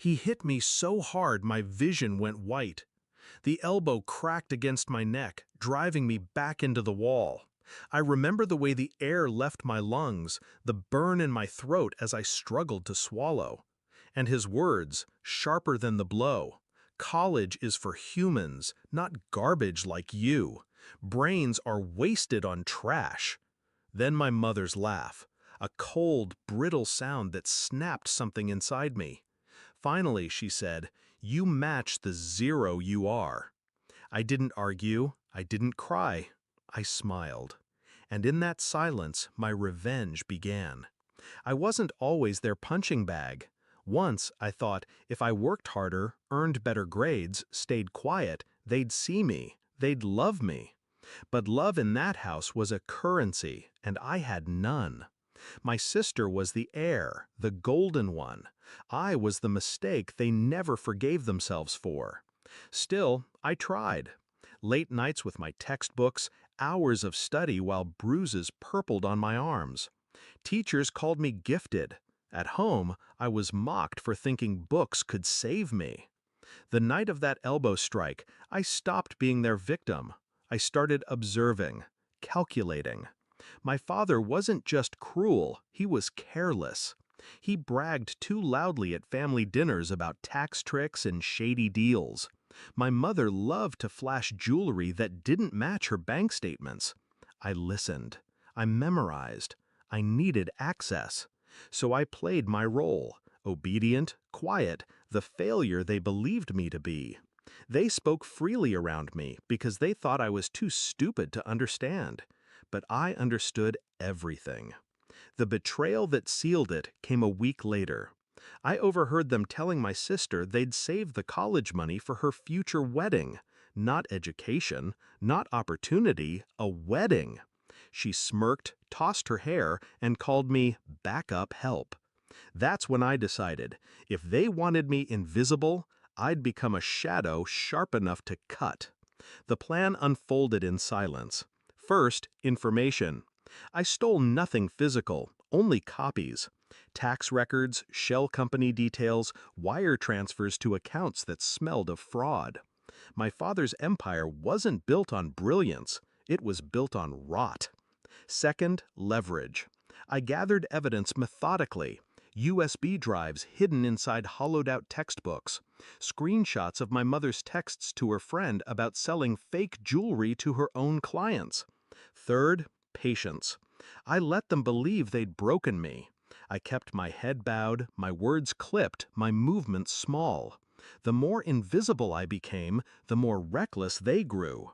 He hit me so hard my vision went white. The elbow cracked against my neck, driving me back into the wall. I remember the way the air left my lungs, the burn in my throat as I struggled to swallow. And his words, sharper than the blow. College is for humans, not garbage like you. Brains are wasted on trash. Then my mother's laugh, a cold, brittle sound that snapped something inside me. Finally, she said, "You match the zero you are." I didn't argue, I didn't cry, I smiled. And in that silence, my revenge began. I wasn't always their punching bag. Once, I thought, if I worked harder, earned better grades, stayed quiet, they'd see me, they'd love me. But love in that house was a currency, and I had none. My sister was the heir, the golden one. I was the mistake they never forgave themselves for. Still, I tried. Late nights with my textbooks, hours of study while bruises purpled on my arms. Teachers called me gifted. At home, I was mocked for thinking books could save me. The night of that elbow strike, I stopped being their victim. I started observing, calculating. My father wasn't just cruel, he was careless. He bragged too loudly at family dinners about tax tricks and shady deals. My mother loved to flash jewelry that didn't match her bank statements. I listened. I memorized. I needed access. So I played my role, obedient, quiet, the failure they believed me to be. They spoke freely around me because they thought I was too stupid to understand. But I understood everything. The betrayal that sealed it came a week later. I overheard them telling my sister they'd save the college money for her future wedding. Not education, not opportunity, a wedding. She smirked, tossed her hair, and called me backup help. That's when I decided, if they wanted me invisible, I'd become a shadow sharp enough to cut. The plan unfolded in silence. First, information. I stole nothing physical, only copies. Tax records, shell company details, wire transfers to accounts that smelled of fraud. My father's empire wasn't built on brilliance, it was built on rot. Second, leverage. I gathered evidence methodically. USB drives hidden inside hollowed-out textbooks, screenshots of my mother's texts to her friend about selling fake jewelry to her own clients. Third, patience. I let them believe they'd broken me. I kept my head bowed, my words clipped, my movements small. The more invisible I became, the more reckless they grew.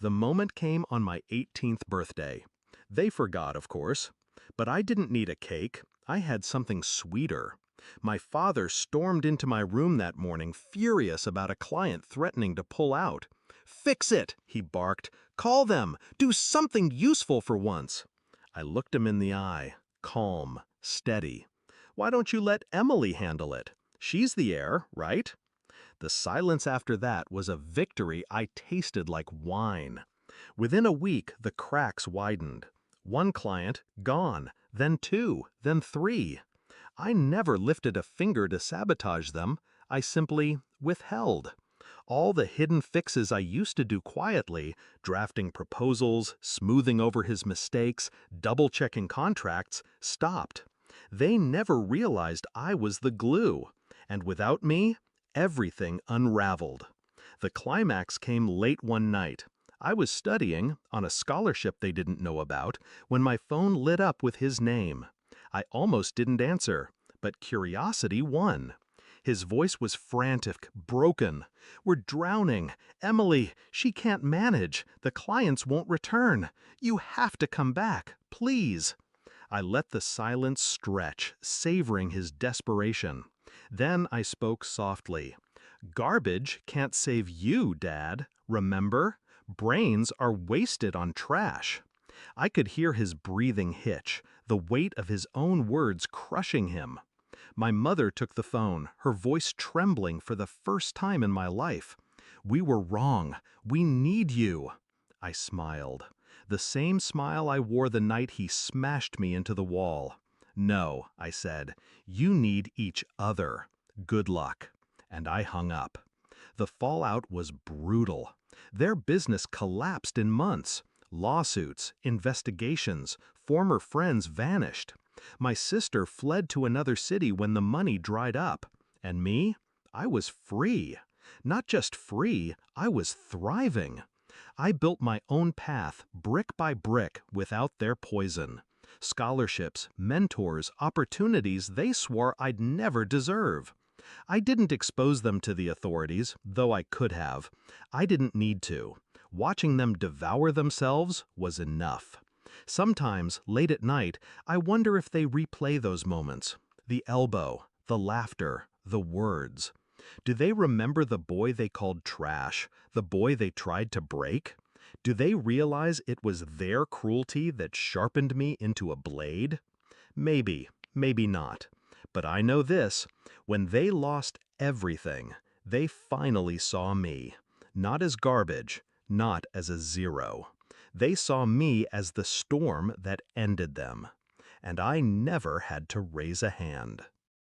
The moment came on my 18th birthday. They forgot, of course. But I didn't need a cake. I had something sweeter. My father stormed into my room that morning, furious about a client threatening to pull out. "Fix it!" he barked. "Call them! Do something useful for once!" I looked him in the eye, calm, steady. "Why don't you let Emily handle it? She's the heir, right?" The silence after that was a victory I tasted like wine. Within a week, the cracks widened. One client, gone, then two, then three. I never lifted a finger to sabotage them, I simply withheld. All the hidden fixes I used to do quietly, drafting proposals, smoothing over his mistakes, double-checking contracts, stopped. They never realized I was the glue, and without me, everything unraveled. The climax came late one night. I was studying, on a scholarship they didn't know about, when my phone lit up with his name. I almost didn't answer, but curiosity won. His voice was frantic, broken. "We're drowning. Emily, she can't manage. The clients won't return. You have to come back, please." I let the silence stretch, savoring his desperation. Then I spoke softly. "Garbage can't save you, Dad. Remember? Brains are wasted on trash." I could hear his breathing hitch, the weight of his own words crushing him. My mother took the phone, her voice trembling for the first time in my life. "We were wrong. We need you." I smiled. The same smile I wore the night he smashed me into the wall. "No," I said, "you need each other. Good luck. And I hung up. The fallout was brutal. Their business collapsed in months. Lawsuits, investigations, former friends vanished. My sister fled to another city when the money dried up. And me? I was free. Not just free, I was thriving. I built my own path, brick by brick, without their poison. Scholarships, mentors, opportunities they swore I'd never deserve. I didn't expose them to the authorities, though I could have. I didn't need to. Watching them devour themselves was enough. Sometimes, late at night, I wonder if they replay those moments. The elbow, the laughter, the words. Do they remember the boy they called trash, the boy they tried to break? Do they realize it was their cruelty that sharpened me into a blade? Maybe, maybe not. But I know this, when they lost everything, they finally saw me. Not as garbage, not as a zero. They saw me as the storm that ended them. And I never had to raise a hand.